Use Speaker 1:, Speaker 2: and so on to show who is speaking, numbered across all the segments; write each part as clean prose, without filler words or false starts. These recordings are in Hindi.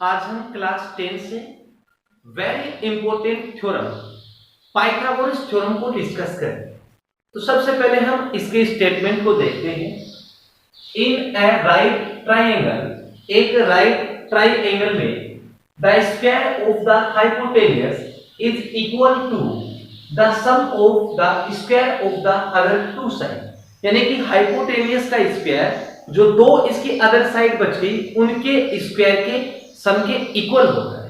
Speaker 1: आज हम क्लास 10 से very important theorem Pythagoras theorem को डिस्कस करें। तो सबसे पहले हम इसके स्टेटमेंट को देखते हैं। इन ए राइट ट्राइंगल, एक राइट ट्राइंगल में the square of the hypotenuse is equal to the sum of the square of the other two side. यानी कि हाइपोटेन्यूज का स्क्वायर जो दो इसकी अदर साइड बच गई उनके स्क्वायर के सम के इक्वल होता है।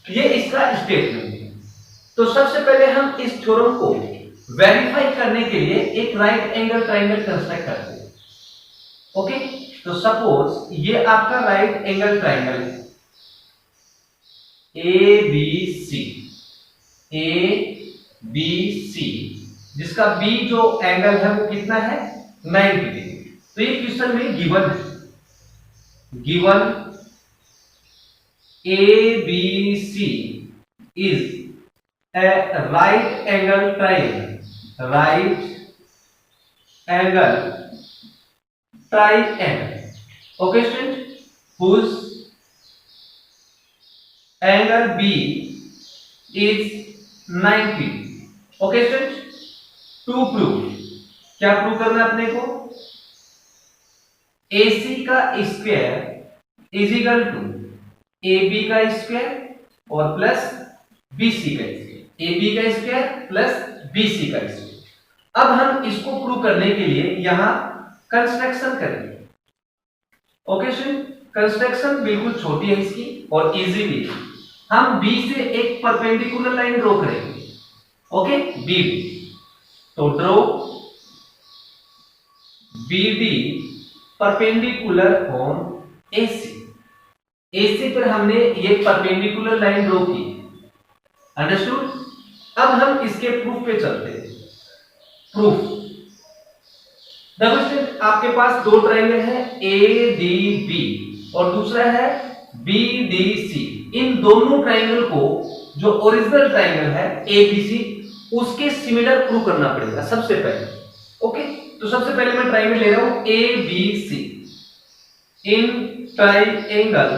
Speaker 1: ये इसका स्टेटमेंट है। तो सबसे पहले हम इस थ्योरम को वेरीफाई करने के लिए एक राइट एंगल ट्रायंगल कंस्ट्रक्ट करते हैं। ओके, तो सपोज ये आपका राइट एंगल ट्रायंगल है ए बी सी, जिसका बी जो एंगल है वो कितना है 90 डिग्री। तो ये क्वेश्चन में गिवन है, given ABC is a right angle triangle, right angle triangle, okay student, whose angle B is 90. okay student, to prove, क्या प्रूव करना है अपने को, AC का square is equal to AB का स्क्वायर और प्लस BC का स्क्वायर, AB का स्क्वायर प्लस BC का स्क्वायर। अब हम इसको प्रूव करने के लिए यहां कंस्ट्रक्शन करेंगे। ओके स्टूडेंट, कंस्ट्रक्शन बिल्कुल छोटी है इसकी और इजी भी है। हम B से एक परपेंडिकुलर लाइन ड्रॉ करेंगे। ओके, BD, तो draw BD perpendicular on AC। AC पर हमने ये परपेंडिकुलर लाइन ड्रॉ की, अंडरस्टूड। अब हम इसके प्रूफ पे चलते हैं। प्रूफ, देखो स्टूडेंट, आपके पास दो ट्रायंगल है ADB और दूसरा है BDC। इन दोनों ट्रायंगल को जो ओरिजिनल ट्रायंगल है ABC उसके सिमिलर प्रूव करना पड़ेगा सबसे पहले। ओके, तो सबसे पहले मैं ट्रायंगल ले रहा हूं ABC। In triangle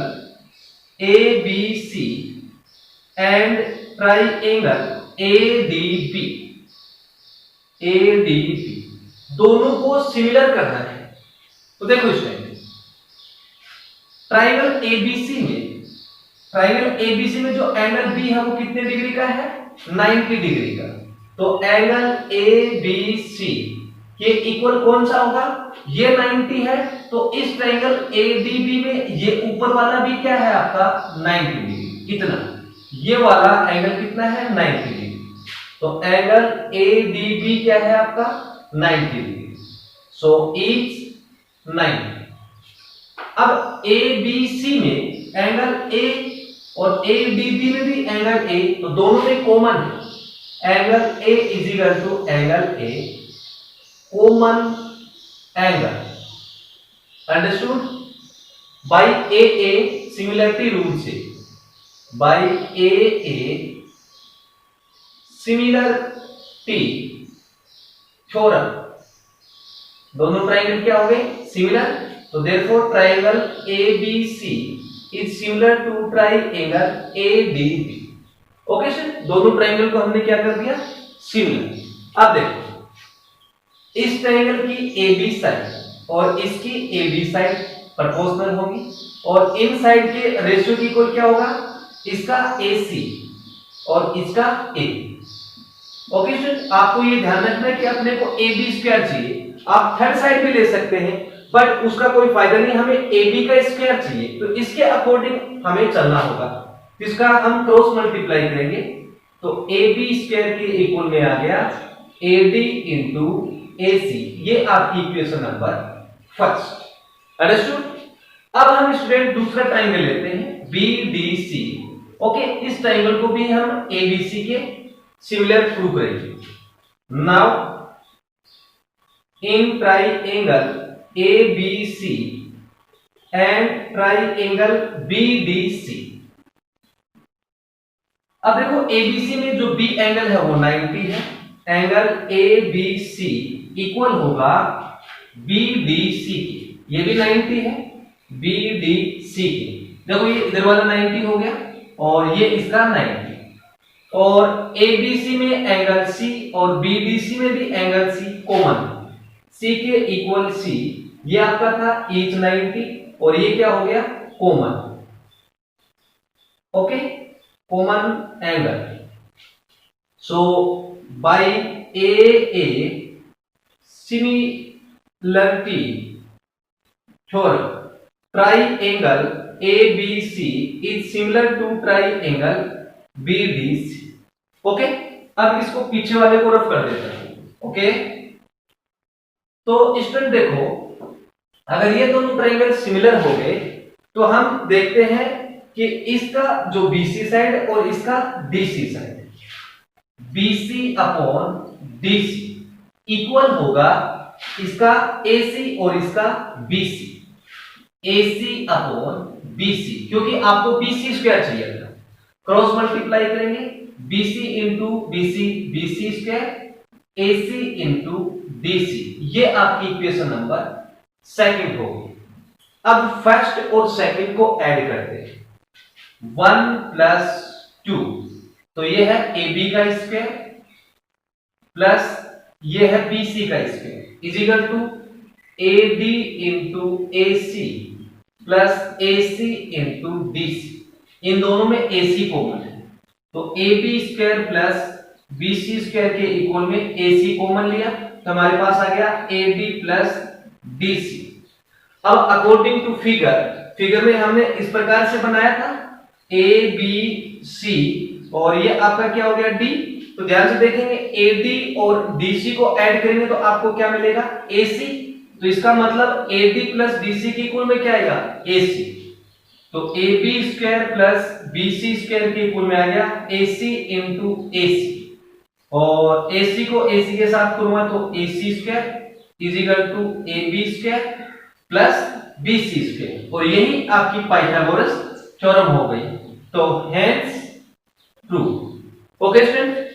Speaker 1: ABC and triangle ADB दोनों को सिमिलर करना है। तो देखो इस टाइम ट्रायंगल ABC में जो एंगल B है वो कितने डिग्री का है 90 डिग्री का। तो एंगल ABC के इक्वल कौन सा होगा, ये 90 है, तो इस ट्रायंगल ADB में ये ऊपर वाला भी क्या है आपका 90 डिग्री। कितना, ये वाला एंगल कितना है 90 डिग्री। तो एंगल ADB क्या है आपका 90 डिग्री, सो इज 90। अब ABC में एंगल A और ADB में भी एंगल A, तो दोनों में कॉमन है। Angle A is equal to angle A, common angle, understood, by AA similarity rule से, बाय AA सिमिलरिटी थ्योरम। दोनों ट्रायंगल क्या हो गए सिमिलर, तो therefore triangle ABC is similar to triangle ADB। Okay sir, दोनों ट्रायंगल को हमने क्या कर दिया सिमिलर। अब देखो इस ट्रायंगल की AB साइड और इसकी AB साइड प्रोपोर्शनल होगी और इन साइड के रेशियो की इक्वल क्या होगा, इसका AC और इसका A। ओके स्टूडेंट, आपको ये ध्यान रखना है कि अपने को AB स्क्वायर चाहिए। आप थर्ड साइड भी ले सकते हैं बट उसका कोई फायदा नहीं, हमें AB का स्क्वायर चाहिए। तो इसके अकॉर्डिंग हमें चलना होगा, इसका हम क्रॉस मल्टीप्लाई करेंगे। तो AB स्क्वायर के इक्वल में आ गया AD इंटू AC, ये आपकी इक्वेशन नंबर फर्स्ट, अंडरस्टूड। अब हम स्टूडेंट दूसरा ट्रायंगल लेते हैं BDC। ओके, इस ट्रायंगल को भी हम ABC के सिमिलर प्रूव करेंगे। Now in triangle ABC and triangle BDC। अब देखो ABC में जो B एंगल है वो 90 है, एंगल ABC इक्वल होगा BDC की, ये भी 90 है BDC की, देखो ये इधर वाला 90 हो गया और ये इसका 90, और एबीसी में एंगल सी और बीडीसी में भी एंगल सी कॉमन, सी के इक्वल सी, ये आपका था ईच 90 और ये क्या हो गया common, okay, common angle. So by A similarity theorem, triangle ABC is similar to triangle BDC, okay. अब इसको पीछे वाले को रफ कर देते हैं, ओके। तो स्टूडेंट देखो, अगर ये दोनों ट्रायंगल सिमिलर हो गए तो हम देखते हैं कि इसका जो BC साइड और इसका DC side, BC upon DC equal होगा इसका AC और इसका BC, AC अपॉन BC, क्योंकि आपको BC स्क्वायर चाहिए था, क्रॉस मल्टीप्लाई करेंगे BC into BC, BC square, AC into DC, ये आपकी इक्वेशन नंबर सेकंड होगी। अब फर्स्ट और सेकंड को ऐड करते हैं, 1 प्लस 2, तो ये है AB का स्क्वायर प्लस ये है BC का square is equal to AD into AC plus AC into DC, इन दोनों में AC कॉमन है, तो AB square plus BC square के इक्वल में AC कॉमन लिया तो हमारे पास आ गया AD प्लस DC। अब अकॉर्डिंग टू फिगर में हमने इस प्रकार से बनाया था ABC और ये आपका क्या हो गया D, तो ध्यान से देखेंगे AD और DC को ऐड करेंगे तो आपको क्या मिलेगा AC, तो इसका मतलब AD प्लस DC के इक्वल में क्या आएगा AC, तो AB square plus BC square के इक्वल में आ गया AC इंटू AC, और AC को AC के साथ करूंगा तो AC square is equal to AB square plus BC square, और यही आपकी पाइथागोरस थ्योरम हो गई, तो हेंस ट्रू, ओके स्टूडेंट।